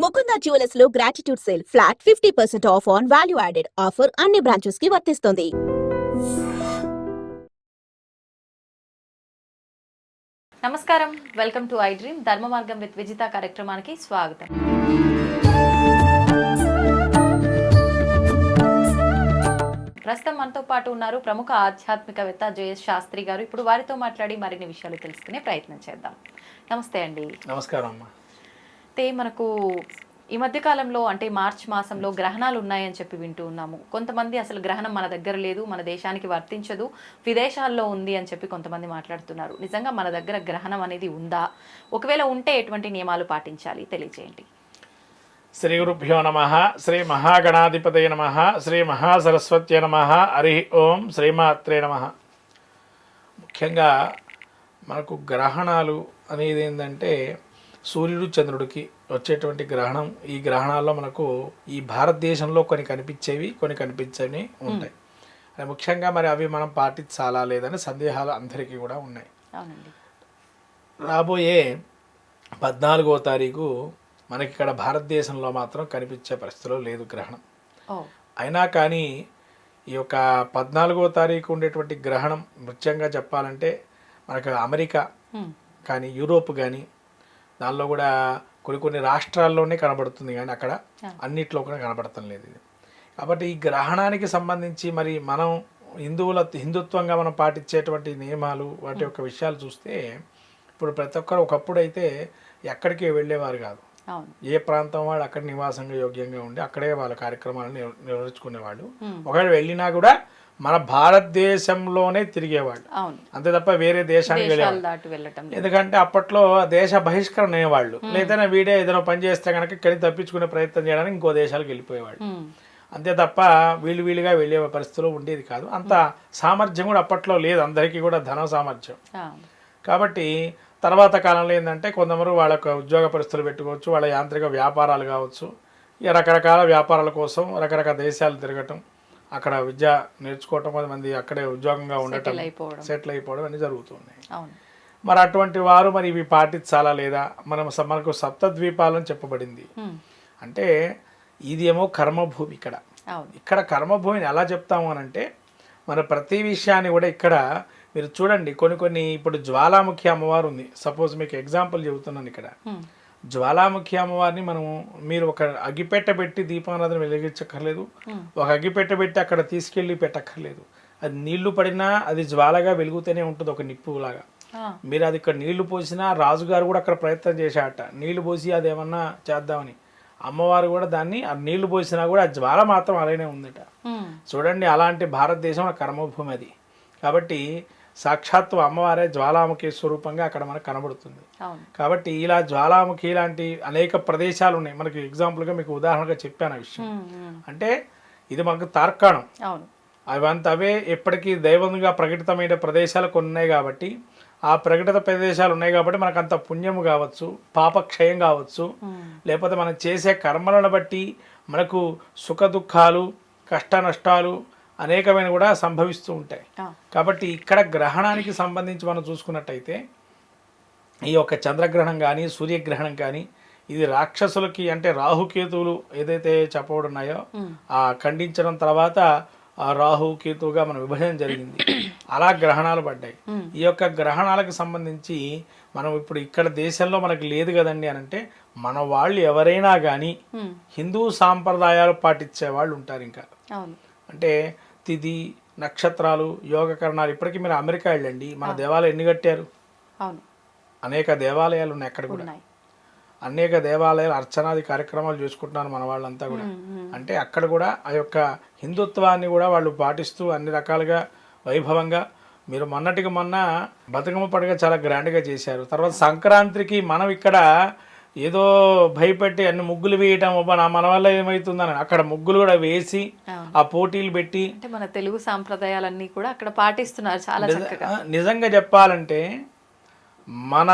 Mukunda jewellers లో gratitude sale flat 50% of on value added offer అన్ని branches కి వర్తిస్తుంది. నమస్కారం, వెల్కమ్ టు ఐ డ్రీమ్ ధర్మ మార్గం విత్ విజిత కార్యక్రమానికి స్వాగతం. ప్రస్తుతం మనతో పాటు ఉన్నారు ప్రముఖ ఆధ్యాత్మికవేత్త జయేష్ శాస్త్రి గారు. ఇప్పుడు వారితో మాట్లాడి మరిన్ని విషయాలు తెలుసుకునే ప్రయత్నం చేద్దాం. నమస్తే అండి. నమస్కారం అమ్మా. అయితే మనకు ఈ మధ్య కాలంలో అంటే మార్చ్ మాసంలో గ్రహణాలు ఉన్నాయని చెప్పి వింటూ ఉన్నాము. కొంతమంది అసలు గ్రహణం మన దగ్గర లేదు, మన దేశానికి వర్తించదు, విదేశాల్లో ఉంది అని చెప్పి కొంతమంది మాట్లాడుతున్నారు. నిజంగా మన దగ్గర గ్రహణం అనేది ఉందా? ఒకవేళ ఉంటే ఎటువంటి నియమాలు పాటించాలి తెలియజేయండి. శ్రీ గురుభ్యో నమః. శ్రీ మహాగణాధిపతయ నమః. శ్రీ మహాసరస్వత్యై నమః. హరి ఓం శ్రీమాత్రే నమః. ముఖ్యంగా మనకు గ్రహణాలు అనేది ఏంటంటే సూర్యుడు చంద్రుడికి వచ్చేటువంటి గ్రహణం. ఈ గ్రహణాల్లో మనకు ఈ భారతదేశంలో కొన్ని కనిపించేవి, కొన్ని కనిపించేవి ఉంటాయి. ముఖ్యంగా మరి అవి మనం పాటించాలా లేదని సందేహాలు అందరికీ కూడా ఉన్నాయి. రాబోయే 14వ తారీఖు మనకి ఇక్కడ భారతదేశంలో మాత్రం కనిపించే పరిస్థితిలో లేదు గ్రహణం. అయినా కానీ ఈ యొక్క 14వ తారీఖు ఉండేటువంటి గ్రహణం ముఖ్యంగా చెప్పాలంటే మనకు అమెరికా కానీ యూరోప్ కానీ దానిలో కూడా కొన్ని రాష్ట్రాల్లోనే కనబడుతుంది, కానీ అక్కడ అన్నిట్లో కూడా కనబడటం లేదు ఇది. కాబట్టి ఈ గ్రహణానికి సంబంధించి మరి మనం హిందుత్వంగా మనం పాటించేటువంటి నియమాలు వాటి యొక్క విషయాలు చూస్తే ఇప్పుడు ప్రతి ఒక్కరు ఒకప్పుడు అయితే ఎక్కడికి వెళ్ళేవారు కాదు. ఏ ప్రాంతం వాళ్ళు అక్కడ నివాసంగా యోగ్యంగా ఉండి అక్కడే వాళ్ళ కార్యక్రమాలను నిర్వహించుకునేవాళ్ళు. ఒకవేళ వెళ్ళినా కూడా మన భారతదేశంలోనే తిరిగేవాళ్ళు, అంతే తప్ప వేరే దేశానికి వెళ్ళేవాళ్ళు. ఎందుకంటే అప్పట్లో దేశ బహిష్కరణ అయ్యేవాళ్ళు, లేదైనా వీడే ఏదైనా పని చేస్తే కనుక ఇక్కడికి తప్పించుకునే ప్రయత్నం చేయడానికి ఇంకో దేశాలకు వెళ్ళిపోయేవాళ్ళు. అంతే తప్ప వీళ్ళుగా వెళ్ళే పరిస్థితులు ఉండేది కాదు. అంత సామర్థ్యం కూడా అప్పట్లో లేదు, అందరికీ కూడా ధన సామర్థ్యం. కాబట్టి తర్వాత కాలంలో ఏంటంటే కొంతమంది వాళ్ళ ఉద్యోగ పరిస్థితులు పెట్టుకోవచ్చు, వాళ్ళ యాంత్రిక వ్యాపారాలు కావచ్చు, ఇక రకరకాల వ్యాపారాల కోసం రకరకాల దేశాలు తిరగటం, అక్కడ విద్య నేర్చుకోవటం, కొంతమంది అక్కడే ఉద్యోగంగా ఉండటం, సెటిల్ అయిపోవడం అన్నీ జరుగుతున్నాయి. మరి అటువంటి వారు మరి ఇవి పాటించాలా లేదా? మనకు సప్తద్వీపాలని చెప్పబడింది. అంటే ఇది ఏమో కర్మభూమి. ఇక్కడ కర్మభూమిని ఎలా చెప్తాము అని అంటే మన ప్రతి విషయాన్ని కూడా ఇక్కడ మీరు చూడండి. కొన్ని ఇప్పుడు జ్వాలాముఖి అమ్మవారు ఉంది. సపోజ్ మీకు ఎగ్జాంపుల్ చెబుతున్నాను. ఇక్కడ జ్వాలాముఖి అమ్మవారిని మీరు ఒక అగ్గిపెట్ట పెట్టి దీపారాధన వెలిగించక్కర్లేదు, ఒక అగ్గిపెట్ట పెట్టి అక్కడ తీసుకెళ్ళి పెట్టక్కర్లేదు. అది నీళ్లు పడినా అది జ్వాలగా వెలుగుతూనే ఉంటుంది, ఒక నిప్పులాగా. మీరు అది ఇక్కడ నీళ్లు పోసినా, రాజుగారు కూడా అక్కడ ప్రయత్నం చేశాట నీళ్లు పోసి అదేమన్నా చేద్దామని. అమ్మవారు కూడా దాన్ని ఆ నీళ్లు పోసినా కూడా ఆ జ్వాల మాత్రం అలానే ఉందట. చూడండి, అలాంటి భారతదేశం కర్మభూమి అది. కాబట్టి సాక్షాత్తు అమ్మవారే జ్వాలాముఖి స్వరూపంగా అక్కడ మనకు కనబడుతుంది. కాబట్టి ఇలా జ్వాలాముఖి లాంటి అనేక ప్రదేశాలు ఉన్నాయి. మనకి ఎగ్జాంపుల్గా మీకు ఉదాహరణగా చెప్పాను ఆ విషయం. అంటే ఇది మనకు తార్కాణం. అవే ఎప్పటికీ దైవంగా ప్రకటితమైన ప్రదేశాలు కొన్ని ఉన్నాయి. కాబట్టి ఆ ప్రకటిత ప్రదేశాలు ఉన్నాయి కాబట్టి మనకు అంత పుణ్యము కావచ్చు, పాపక్షయం కావచ్చు, లేకపోతే మనం చేసే కర్మలను బట్టి మనకు సుఖ దుఃఖాలు, కష్ట నష్టాలు అనేకమైన కూడా సంభవిస్తూ ఉంటాయి. కాబట్టి ఇక్కడ గ్రహణానికి సంబంధించి మనం చూసుకున్నట్టయితే ఈ యొక్క చంద్రగ్రహణం కానీ సూర్యగ్రహణం కానీ ఇది రాక్షసులకి అంటే రాహుకేతువులు ఏదైతే చెప్పబడున్నాయో ఆ ఖండించడం తర్వాత ఆ రాహుకేతువుగా మన విభజన జరిగింది. అలా గ్రహణాలు పడ్డాయి. ఈ యొక్క గ్రహణాలకు సంబంధించి మనం ఇప్పుడు ఇక్కడ దేశంలో మనకు లేదు కదండి అని అంటే మన వాళ్ళు ఎవరైనా కానీ హిందూ సాంప్రదాయాలు పాటించే వాళ్ళు ఉంటారు. ఇంకా అంటే తిథి నక్షత్రాలు యోగకరణాలు. ఇప్పటికీ మీరు అమెరికా వెళ్ళండి, మన దేవాలయం ఎన్ని కట్టారు? అనేక దేవాలయాలు ఉన్నాయి అక్కడ కూడా. అనేక దేవాలయాలు అర్చనాది కార్యక్రమాలు చేసుకుంటున్నారు మన వాళ్ళంతా కూడా. అంటే అక్కడ కూడా ఆ యొక్క హిందుత్వాన్ని కూడా వాళ్ళు పాటిస్తూ అన్ని రకాలుగా వైభవంగా. మీరు మొన్నటికి మొన్న బతుకమ్మ పండుగ చాలా గ్రాండ్గా చేశారు. తర్వాత సంక్రాంతికి మనం ఇక్కడ ఏదో భయపెట్టి అన్ని ముగ్గులు వేయటం మన వల్ల ఏమవుతుందని అక్కడ ముగ్గులు కూడా వేసి ఆ పోటీలు పెట్టి మన తెలుగు సాంప్రదాయాలన్నీ కూడా అక్కడ పాటిస్తున్నారు చాలా చక్కగా. నిజంగా చెప్పాలంటే మన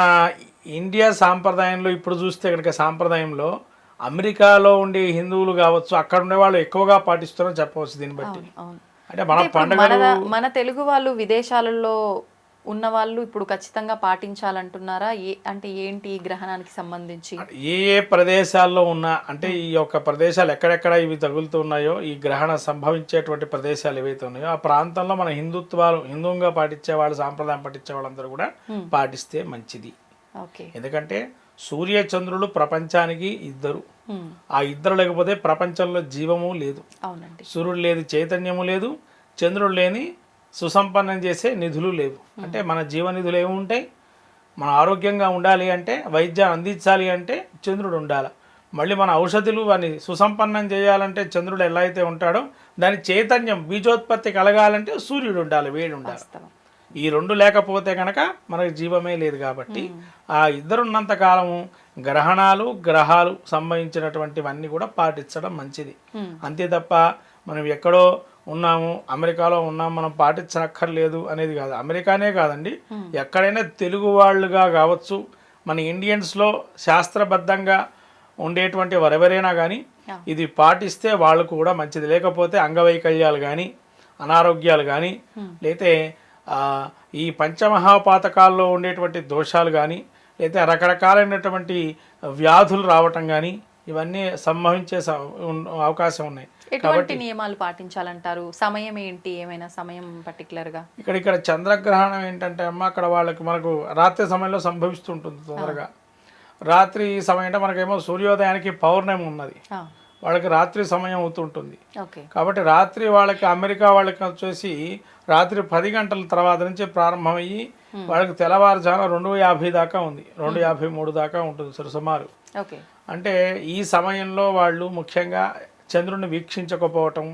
ఇండియా సాంప్రదాయంలో ఇప్పుడు చూస్తే కనుక సాంప్రదాయంలో అమెరికాలో ఉండే హిందువులు కావచ్చు, అక్కడ ఉండే వాళ్ళు ఎక్కువగా పాటిస్తున్నారని చెప్పవచ్చు. దీన్ని బట్టి అంటే మన పండుగ మన తెలుగు వాళ్ళు విదేశాలలో ఉన్న వాళ్ళు ఇప్పుడు ఖచ్చితంగా పాటించాలంటున్నారా? అంటే ఏంటి ఈ గ్రహణానికి సంబంధించి? ఏ ఏ ప్రదేశాల్లో ఉన్నా అంటే ఈ యొక్క ప్రదేశాలు ఎక్కడెక్కడ ఇవి తగులుతున్నాయో, ఈ గ్రహణ సంభవించేటువంటి ప్రదేశాలు ఏవైతే ఉన్నాయో ఆ ప్రాంతంలో మన హిందువుగా పాటించే వాళ్ళు, సాంప్రదాయం పాటించే వాళ్ళందరూ కూడా పాటిస్తే మంచిది. ఓకే. ఎందుకంటే సూర్య చంద్రులు ప్రపంచానికి ఇద్దరు. ఆ ఇద్దరు లేకపోతే ప్రపంచంలో జీవము లేదు. అవునండి. సూర్యుడు లేదు చైతన్యము లేదు, చంద్రుడు లేని సుసంపన్నం చేసే నిధులు లేవు. అంటే మన జీవనిధులు ఏమి ఉంటాయి? మన ఆరోగ్యంగా ఉండాలి అంటే, వైద్యం అందించాలి అంటే చంద్రుడు ఉండాలి. మళ్ళీ మన ఔషధులు వాని సుసంపన్నం చేయాలంటే చంద్రుడు ఎలా అయితే ఉంటాడో, దాని చైతన్యం బీజోత్పత్తి కలగాలంటే సూర్యుడు ఉండాలి, వేడి ఉండాలి. ఈ రెండు లేకపోతే కనుక మనకు జీవమే లేదు. కాబట్టి ఆ ఇద్దరున్నంత కాలము గ్రహణాలు, గ్రహాలు సంబంధించినటువంటివన్నీ కూడా పాటించడం మంచిది. అంతే తప్ప మనం ఎక్కడో ఉన్నాము, అమెరికాలో ఉన్నాము, మనం పాటించనక్కర్లేదు అనేది కాదు. అమెరికానే కాదండి, ఎక్కడైనా తెలుగు వాళ్ళుగా కావచ్చు, మన ఇండియన్స్లో శాస్త్రబద్ధంగా ఉండేటువంటి ఎవరెవరైనా కానీ ఇది పాటిస్తే వాళ్ళకు కూడా మంచిది. లేకపోతే అంగవైకల్యాలు కానీ, అనారోగ్యాలు కానీ, లేతే ఈ పంచమహాపాతకాల్లో ఉండేటువంటి దోషాలు కానీ, లేతే రకరకాలైనటువంటి వ్యాధులు రావటం కానీ ఇవన్నీ సంభవించే అవకాశం ఉన్నాయి. ఎటువంటి నియమాలు పాటించాలంటారు? సమయం ఏంటి? ఏమైనా సమయం పర్టికులర్ గా? ఇక్కడ చంద్రగ్రహణం ఏంటంటే అమ్మ, అక్కడ మనకు రాత్రి సమయంలో సంభవిస్తుంటుంది తొందరగా. రాత్రి సమయం అంటే మనకేమో సూర్యోదయానికి పౌర్ణమి ఉన్నది, వాళ్ళకి రాత్రి సమయం అవుతుంటుంది. కాబట్టి రాత్రి వాళ్ళకి, అమెరికా వాళ్ళకి వచ్చేసి రాత్రి 10 గంటల తర్వాత నుంచి ప్రారంభమయ్యి వాళ్ళకి తెల్లవారుజామున 2:50 దాకా ఉంది, 2:53 దాకా ఉంటుంది సుమారు. అంటే ఈ సమయంలో వాళ్ళు ముఖ్యంగా చంద్రుడిని వీక్షించకపోవటం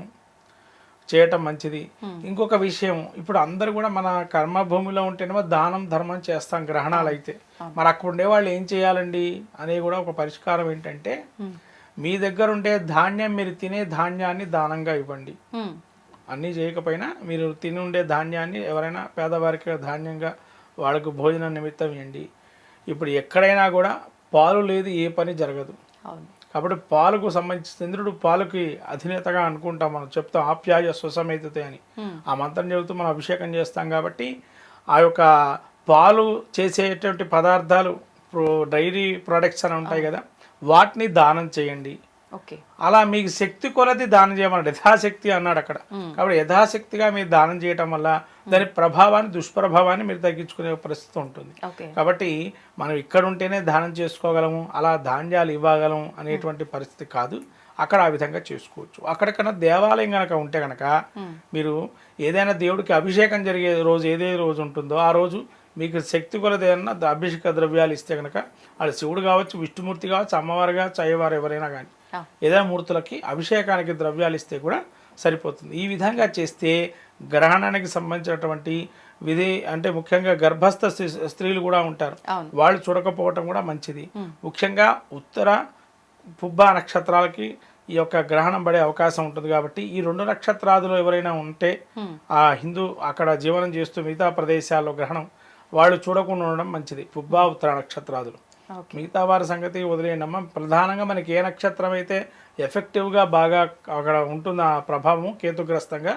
చేయటం మంచిది. ఇంకొక విషయం, ఇప్పుడు అందరూ కూడా మన కర్మభూమిలో ఉంటేనేమో దానం ధర్మం చేస్తాం గ్రహణాలు అయితే, మరి అక్కడ ఉండే వాళ్ళు ఏం చేయాలండి అనేది కూడా ఒక పరిష్కారం ఏంటంటే, మీ దగ్గర ఉండే ధాన్యం, మీరు తినే ధాన్యాన్ని దానంగా ఇవ్వండి. అన్నీ చేయకపోయినా మీరు తిని ఉండే ధాన్యాన్ని ఎవరైనా పేదవారికి ధాన్యంగా వాళ్ళకు భోజనం నిమిత్తం ఇవ్వండి. ఇప్పుడు ఎక్కడైనా కూడా పాలు లేదు ఏ పని జరగదు. కాబట్టి పాలకు సంబంధించి చంద్రుడు పాలకి అధినేతగా అనుకుంటాం, మనం చెప్తాం ఆప్యాయ స్వసమేతతే అని. ఆ మంత్రం చెబుతూ మనం అభిషేకం చేస్తాం. కాబట్టి ఆ యొక్క పాలు చేసేటువంటి పదార్థాలు, డైరీ ప్రొడక్ట్స్ అని ఉంటాయి కదా, వాటిని దానం చేయండి. అలా మీకు శక్తి కొలది దానం చేయమన్నాడు, యథాశక్తి అన్నాడు అక్కడ. కాబట్టి యథాశక్తిగా మీరు దానం చేయటం వల్ల దాని ప్రభావాన్ని, దుష్ప్రభావాన్ని మీరు తగ్గించుకునే పరిస్థితి ఉంటుంది. కాబట్టి మనం ఇక్కడ ఉంటేనే దానం చేసుకోగలము, అలా ధాన్యాలు ఇవ్వగలం అనేటువంటి పరిస్థితి కాదు. అక్కడ ఆ విధంగా చేసుకోవచ్చు. అక్కడికన్నా దేవాలయం కనుక ఉంటే కనుక మీరు ఏదైనా దేవుడికి అభిషేకం జరిగే రోజు ఏదే రోజు ఉంటుందో ఆ రోజు మీకు శక్తి కొలదేదన్నా అభిషేక ద్రవ్యాలు ఇస్తే కనుక, అది శివుడు కావచ్చు, విష్ణుమూర్తి కావచ్చు, అమ్మవారు కావచ్చు, అయ్యవారు ఎవరైనా కానీ ఏదైనా మూర్తులకి అభిషేకానికి ద్రవ్యాలు ఇస్తే కూడా సరిపోతుంది. ఈ విధంగా చేస్తే గ్రహణానికి సంబంధించినటువంటి విధి అంటే ముఖ్యంగా గర్భస్థ స్త్రీలు కూడా ఉంటారు, వాళ్ళు చూడకపోవటం కూడా మంచిది. ముఖ్యంగా ఉత్తర పుబ్బ నక్షత్రాలకి ఈ యొక్క గ్రహణం పడే అవకాశం ఉంటుంది. కాబట్టి ఈ 2 నక్షత్రాదులు ఎవరైనా ఉంటే ఆ అక్కడ జీవనం చేస్తూ మిగతా ప్రదేశాల్లో గ్రహణం వాళ్ళు చూడకుండా ఉండడం మంచిది. పుబ్బ ఉత్తర నక్షత్రాదులు, మిగతా వారి సంగతి వదిలేయమ్మా. ప్రధానంగా మనకి ఏ నక్షత్రం అయితే ఎఫెక్టివ్గా బాగా అక్కడ ఉంటుంది ఆ ప్రభావం కేతుగ్రస్తంగా,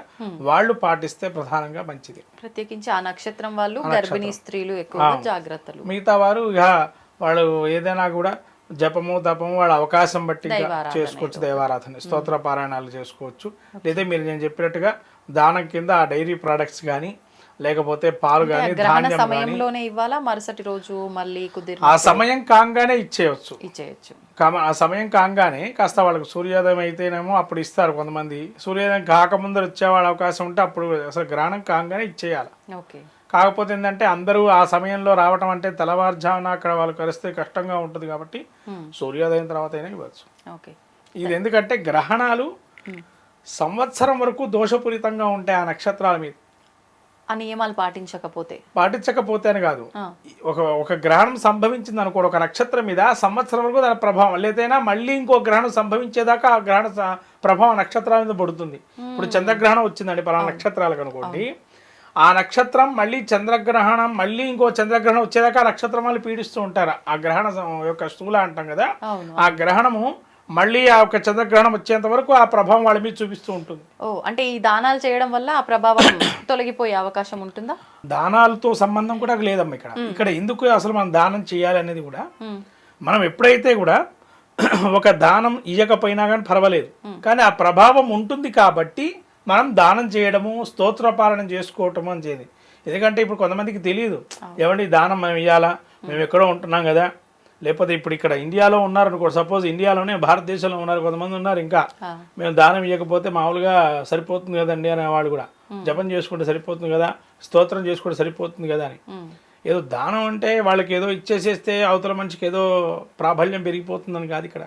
వాళ్ళు పాటిస్తే ప్రధానంగా మంచిది. ప్రత్యేకించి ఆ నక్షత్రం వాళ్ళు, గర్భిణీ స్త్రీలు ఎక్కువ జాగ్రత్తలు. మిగతా వారు ఇక వాళ్ళు ఏదైనా కూడా జపము తపము వాళ్ళ అవకాశం బట్టి చేసుకోవచ్చు. దైవారాధన, స్తోత్ర పారాయణాలు చేసుకోవచ్చు. లేదా మీరు నేను చెప్పినట్టుగా దానం కింద ఆ డైరీ ప్రొడక్ట్స్ కానీ, లేకపోతే పాలు కానీ, ధాన్యం సమయంలోనే ఇవ్వాలా, మరుసటి రోజు మళ్ళీ కుదిరి ఆ సమయం కాగానే ఇచ్చేయచ్చు. ఆ సమయం కాగానే కాస్త వాళ్ళకి సూర్యోదయం అయితేనేమో అప్పుడు ఇస్తారు కొంతమంది, సూర్యోదయం కాకముందర వచ్చేవాళ్ళ అవకాశం ఉంటే అప్పుడు అసలు గ్రహణం కాగానే ఇచ్చేయాలి. కాకపోతే ఏంటంటే అందరూ ఆ సమయంలో రావటం అంటే తెల్లవారుజామున అక్కడ వాళ్ళు కలిస్తే కష్టంగా ఉంటుంది. కాబట్టి సూర్యోదయం తర్వాత అయినా ఇవ్వచ్చు. ఇది ఎందుకంటే గ్రహణాలు సంవత్సరం వరకు దోషపూరితంగా ఉంటాయి ఆ నక్షత్రాల మీద. ఆ నియమాలు పాటించకపోతే అని కాదు, ఒక గ్రహణం సంభవించింది అనుకోండి ఒక నక్షత్రం మీద, సంవత్సరం వరకు దాని ప్రభావం లేదైనా మళ్ళీ ఇంకో గ్రహణం సంభవించేదాకా ఆ గ్రహణ ప్రభావం నక్షత్రాల మీద పడుతుంది. ఇప్పుడు చంద్రగ్రహణం వచ్చిందండి పలానా నక్షత్రాలకు అనుకోండి, ఆ నక్షత్రం మళ్ళీ చంద్రగ్రహణం, మళ్ళీ ఇంకో చంద్రగ్రహణం వచ్చేదాకా ఆ నక్షత్రం వాళ్ళు పీడిస్తూ ఉంటారు. ఆ గ్రహణ యొక్క స్థూల అంటాం కదా, ఆ గ్రహణము మళ్ళీ ఆ యొక్క చంద్రగ్రహణం వచ్చేంత వరకు ఆ ప్రభావం వాళ్ళ మీద చూపిస్తూ ఉంటుంది. అంటే ఈ దానాలు చేయడం వల్ల ఆ ప్రభావం తొలగిపోయే అవకాశం ఉంటుందా? దానాలతో సంబంధం కూడా లేదమ్మా ఇక్కడ. ఇక్కడ ఎందుకు అసలు మనం దానం చేయాలి అనేది కూడా, మనం ఎప్పుడైతే కూడా ఒక దానం ఇవ్వకపోయినా కానీ పర్వాలేదు, కానీ ఆ ప్రభావం ఉంటుంది కాబట్టి మనం దానం చేయడము, స్తోత్రపాలనం చేసుకోవటము అనేది. ఎందుకంటే ఇప్పుడు కొంతమందికి తెలియదు, ఏమండి దానం మేము ఇవ్వాలా, మేము ఎక్కడో ఉంటున్నాం కదా, లేకపోతే ఇప్పుడు ఇక్కడ ఇండియాలో ఉన్నారనుకో, సపోజ్ ఇండియాలోనే భారతదేశంలో ఉన్నారు కొంతమంది ఉన్నారు, ఇంకా మేము దానం ఇవ్వకపోతే మామూలుగా సరిపోతుంది కదండి అనే వాళ్ళు కూడా, జపం చేసుకుంటే సరిపోతుంది కదా, స్తోత్రం చేసుకుంటే సరిపోతుంది కదా అని. ఏదో దానం అంటే వాళ్ళకి ఏదో ఇచ్చేసేస్తే అవతల మనిషికి ఏదో ప్రాబల్యం పెరిగిపోతుందని కాదు ఇక్కడ.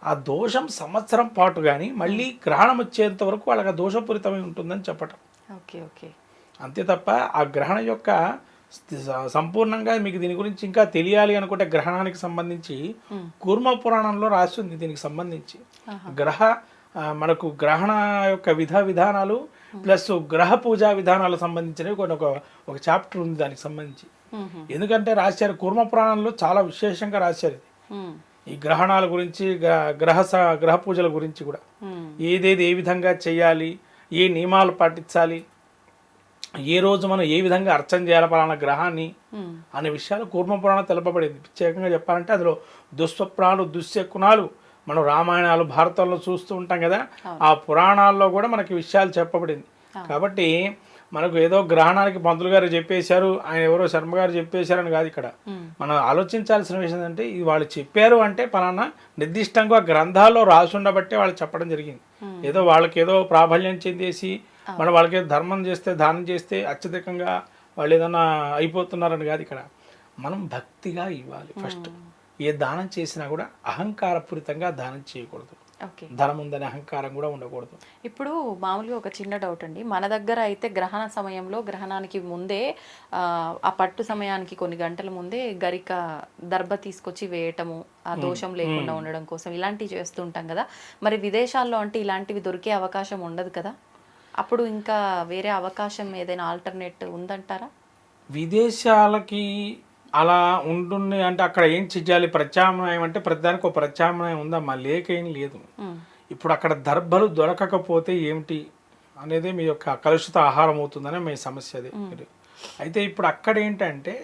ఆ దోషం సంవత్సరం పాటు కానీ మళ్ళీ గ్రహణం వచ్చేంత వరకు వాళ్ళకి ఆ దోషపూరితమై ఉంటుందని చెప్పటం. ఓకే ఓకే, అంతే తప్ప ఆ గ్రహణం యొక్క సంపూర్ణంగా మీకు దీని గురించి ఇంకా తెలియాలి అనుకుంటే గ్రహణానికి సంబంధించి కూర్మ పురాణంలో రాసి ఉంది దీనికి సంబంధించి. మనకు గ్రహణ యొక్క విధానాలు ప్లస్ గ్రహ పూజా విధానాలకు సంబంధించినవి కొన్ని ఒక చాప్టర్ ఉంది దానికి సంబంధించి. ఎందుకంటే రాశారు కూర్మ పురాణంలో చాలా విశేషంగా రాశారు ఇది, ఈ గ్రహణాల గురించి, గ్రహ పూజల గురించి కూడా, ఏదేది ఏ విధంగా చేయాలి, ఏ నియమాలు పాటించాలి, ఏ రోజు మనం ఏ విధంగా అర్చన చేయాలి పలానా గ్రహాన్ని అనే విషయాలు కూర్మ పురాణం తెలపబడింది. ప్రత్యేకంగా చెప్పాలంటే అందులో దుస్వప్నాలు, దుశ్శకునాలు మనం రామాయణాలు, భారతంలో చూస్తూ ఉంటాం కదా, ఆ పురాణాల్లో కూడా మనకి విషయాలు చెప్పబడింది. కాబట్టి మనకు ఏదో గ్రహణానికి పంతులు గారు చెప్పేశారు, ఆయన ఎవరో శర్మ గారు చెప్పేశారని కాదు. ఇక్కడ మనం ఆలోచించాల్సిన విషయం ఏంటంటే, ఇది వాళ్ళు చెప్పారు అంటే పలానా నిర్దిష్టంగా గ్రంథాల్లో రాసి ఉండబట్టే వాళ్ళు చెప్పడం జరిగింది. ఏదో వాళ్ళకి ఏదో ప్రాబల్యం చెందేసి మనం వాళ్ళకి ధర్మం చేస్తే, దానం చేస్తే అత్యధికంగా వాళ్ళు ఏదైనా అయిపోతున్నారని కాదు. ఇక్కడ మనం భక్తిగా ఇవ్వాలి. ఫస్ట్ ఏ దానం చేసినా కూడా అహంకారపూరితంగా దానం చేయకూడదు, ధనం ఉందనే అహంకారం కూడా ఉండకూడదు. ఇప్పుడు మామూలుగా ఒక చిన్న డౌట్ అండి, మన దగ్గర అయితే గ్రహణ సమయంలో, గ్రహణానికి ముందే ఆ పట్టు సమయానికి కొన్ని గంటల ముందే గరిక దర్భ తీసుకొచ్చి వేయటము, ఆ దోషం లేకుండా ఉండడం కోసం ఇలాంటివి చేస్తుంటాం కదా. మరి విదేశాల్లో అంటే ఇలాంటివి దొరికే అవకాశం ఉండదు కదా, అప్పుడు ఇంకా వేరే అవకాశం ఏదైనా ఆల్టర్నేట్ ఉందంటారా? విదేశాలకి అలా ఉంటుంది అంటే అక్కడ ఏం చెయ్యాలి, ప్రత్యామ్నాయం అంటే ప్రతిదానికి ఒక ప్రత్యామ్నాయం ఉందా, మా లేకేం లేదు. ఇప్పుడు అక్కడ దర్భలు దొరకకపోతే ఏమిటి అనేది మీ యొక్క కలుషిత ఆహారం అవుతుందనే మీ సమస్య అది. అయితే ఇప్పుడు అక్కడ ఏంటంటే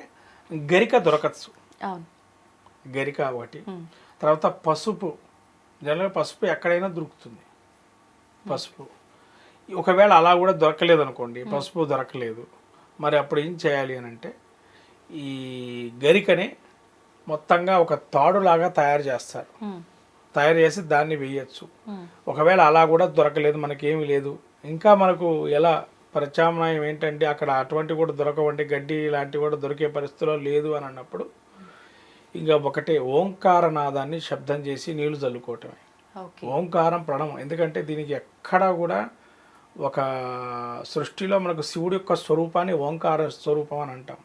గరిక దొరకచ్చు, గరిక ఒకటి. తర్వాత పసుపు, జనరల్గా పసుపు ఎక్కడైనా దొరుకుతుంది. పసుపు ఒకవేళ అలా కూడా దొరకలేదు అనుకోండి, పసుపు దొరకలేదు, మరి అప్పుడు ఏం చేయాలి అని అంటే, ఈ గరికని మొత్తంగా ఒక తాడులాగా తయారు చేస్తారు, తయారు చేసి దాన్ని వేయచ్చు. ఒకవేళ అలా కూడా దొరకలేదు, మనకేమీ లేదు, ఇంకా మనకు ఎలా ప్రత్యామ్నాయం ఏంటంటే అక్కడ అటువంటి కూడా దొరకవండి, గడ్డి లాంటివి కూడా దొరికే పరిస్థితిలో లేదు అని అన్నప్పుడు ఇంకా ఒకటే ఓంకార నాదాన్ని శబ్దం చేసి నీళ్లు చల్లుకోవటమే. ఓంకారం ప్రణవం. ఎందుకంటే దీనికి ఎక్కడా కూడా ఒక సృష్టిలో మనకు శివుడి యొక్క స్వరూపాన్ని ఓంకార స్వరూపం అని అంటాం.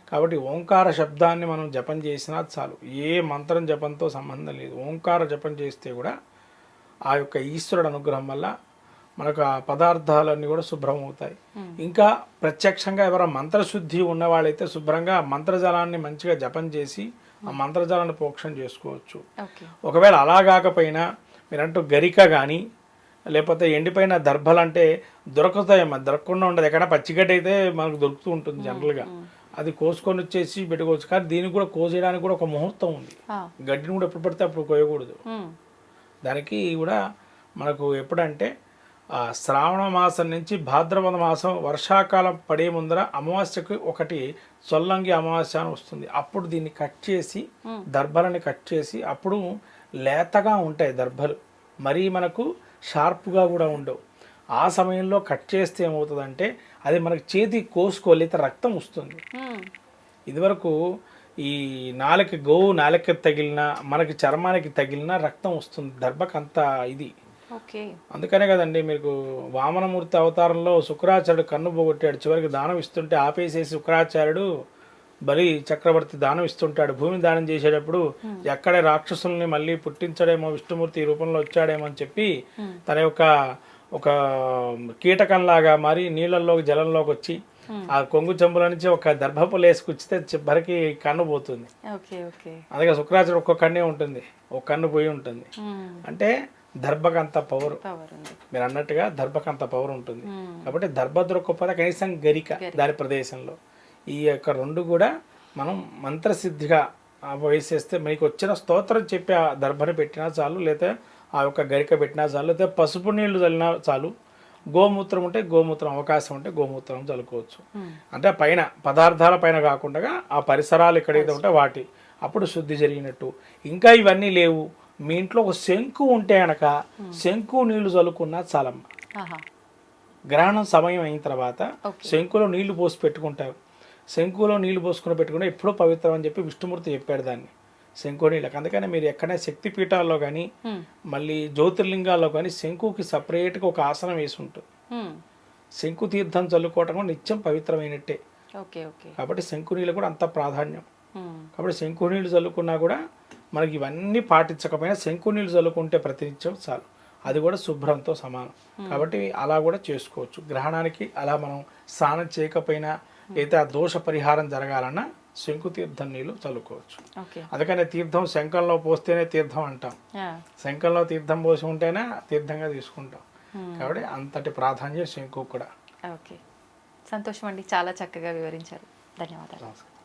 కాబట్టి ఓంకార శబ్దాన్ని మనం జపం చేసినా చాలు, ఏ మంత్రం జపంతో సంబంధం లేదు. ఓంకార జపం చేస్తే కూడా ఆ యొక్క ఈశ్వరుడు అనుగ్రహం వల్ల మనకు ఆ పదార్థాలన్నీ కూడా శుభ్రం అవుతాయి. ఇంకా ప్రత్యక్షంగా ఎవరైనా మంత్రశుద్ధి ఉన్నవాళ్ళైతే శుభ్రంగా మంత్రజలాన్ని మంచిగా జపం చేసి ఆ మంత్రజలాన్ని ప్రోక్షణ చేసుకోవచ్చు. ఒకవేళ అలా కాకపోయినా మీరంటూ గరిక కానీ లేకపోతే ఎండిపోయిన దర్భలు అంటే దొరుకుతాయమ్మా, దొరకకుండా ఉండదు. ఎక్కడ పచ్చిగడ్డి అయితే మనకు దొరుకుతూ ఉంటుంది జనరల్గా, అది కోసుకొని వచ్చేసి పెట్టుకోవచ్చు. కానీ దీనికి కూడా కోసేయడానికి కూడా ఒక ముహూర్తం ఉంది, గడ్డిని కూడా ఎప్పుడు పడితే అప్పుడు కోయకూడదు. దానికి కూడా మనకు ఎప్పుడంటే శ్రావణ మాసం నుంచి భాద్రపద మాసం వర్షాకాలం పడే ముందర అమావాస్యకు ఒకటి సొల్లంగి అమావాస్య అని వస్తుంది. అప్పుడు దీన్ని కట్ చేసి దర్భలని కట్ చేసి, అప్పుడు లేతగా ఉంటాయి దర్భలు, మరీ మనకు షార్ప్గా కూడా ఉండవు. ఆ సమయంలో కట్ చేస్తే ఏమవుతుందంటే అది మనకి చేతికి కోసుకోలేక రక్తం వస్తుంది. ఇదివరకు ఈ గోవు నాలుక తగిలిన, మనకి చర్మానికి తగిలిన రక్తం వస్తుంది దర్భకు, అంత ఇది. అందుకనే కదండి మీకు వామనమూర్తి అవతారంలో శుక్రాచార్యుడు కన్ను పోగొట్టాడు, చివరికి దానం ఇస్తుంటే ఆపేసేసి శుక్రాచార్యుడు బలి చక్రవర్తి దానం ఇస్తుంటాడు. భూమిని దానం చేసేటప్పుడు ఎక్కడే రాక్షసుల్ని మళ్ళీ పుట్టించడేమో, విష్ణుమూర్తి రూపంలో వచ్చాడేమో అని చెప్పి తన యొక్క ఒక కీటకంలాగా మారి నీళ్ళల్లోకి జలంలోకి వచ్చి ఆ కొంగు చెంబుల నుంచి ఒక దర్భపు లేసి కుచ్చితే చివరికి కన్ను పోతుంది. Okay okay. అందుకే శుక్రాచార్యుడు ఒక్క కన్నే ఉంటుంది, ఒక కన్ను పోయి ఉంటుంది. అంటే దర్భకంత పవర్, పవర్ ఉంది మీరు అన్నట్టుగా దర్భకంత పవర్ ఉంటుంది. కాబట్టి దర్భ దొరకకపోతే కనీసం గరిక దాని ప్రదేశంలో ఈ యొక్క రెండు కూడా మనం మంత్రసిద్ధిగా వేసేస్తే మీకు వచ్చిన స్తోత్రం చెప్పి ఆ దర్భను పెట్టినా చాలు, లేదా ఆ యొక్క గరిక పెట్టినా చాలు, లేదా పసుపు నీళ్లు చల్లినా చాలు. గోమూత్రం ఉంటే గోమూత్రం, అవకాశం ఉంటే గోమూత్రం చల్లుకోవచ్చు. అంటే పైన పదార్థాల పైన కాకుండా ఆ పరిసరాలు ఎక్కడైతే ఉంటే వాటి అప్పుడు శుద్ధి జరిగినట్టు. ఇంకా ఇవన్నీ లేవు, మీ ఇంట్లో ఒక శంకు ఉంటే కనుక శంకు నీళ్లు చల్లుకున్నా చాలమ్మ. గ్రహణం సమయం అయిన తర్వాత శంకులో నీళ్లు పోసి పెట్టుకుంటారు. శంకులో నీళ్లు పోసుకుని పెట్టుకుంటే ఎప్పుడూ పవిత్రం అని చెప్పి విష్ణుమూర్తి చెప్పాడు దాన్ని, శంకు నీళ్ళకి. అందుకని మీరు ఎక్కడైనా శక్తిపీఠాల్లో కానీ మళ్ళీ జ్యోతిర్లింగాల్లో కానీ శంకుకి సపరేట్గా ఒక ఆసనం వేసి ఉంటుంది. శంకు తీర్థం చల్లుకోవటం కూడా నిత్యం పవిత్రమైనట్టే. కాబట్టి శంకు నీళ్ళు కూడా అంత ప్రాధాన్యం. కాబట్టి శంకు నీళ్ళు చల్లుకున్నా కూడా మనకి ఇవన్నీ పాటించకపోయినా శంకు నీళ్ళు చల్లుకుంటే ప్రతినిత్యం చాలు, అది కూడా శుభ్రంతో సమానం. కాబట్టి అలా కూడా చేసుకోవచ్చు. గ్రహణానికి అలా మనం స్నానం చేయకపోయినా అయితే ఆ దోష పరిహారం జరగాలన్నా శంకు తీర్థం నీళ్ళు చల్లుకోవచ్చు. అందుకనే తీర్థం శంఖంలో పోస్తేనే తీర్థం అంటాం, శంఖంలో తీర్థం పోసి ఉంటేనే తీర్థంగా తీసుకుంటాం. కాబట్టి అంతటి ప్రాధాన్యం శంకు కూడా. ఓకే, సంతోషం అండి, చాలా చక్కగా వివరించారు. ధన్యవాదాలు. నమస్కారం.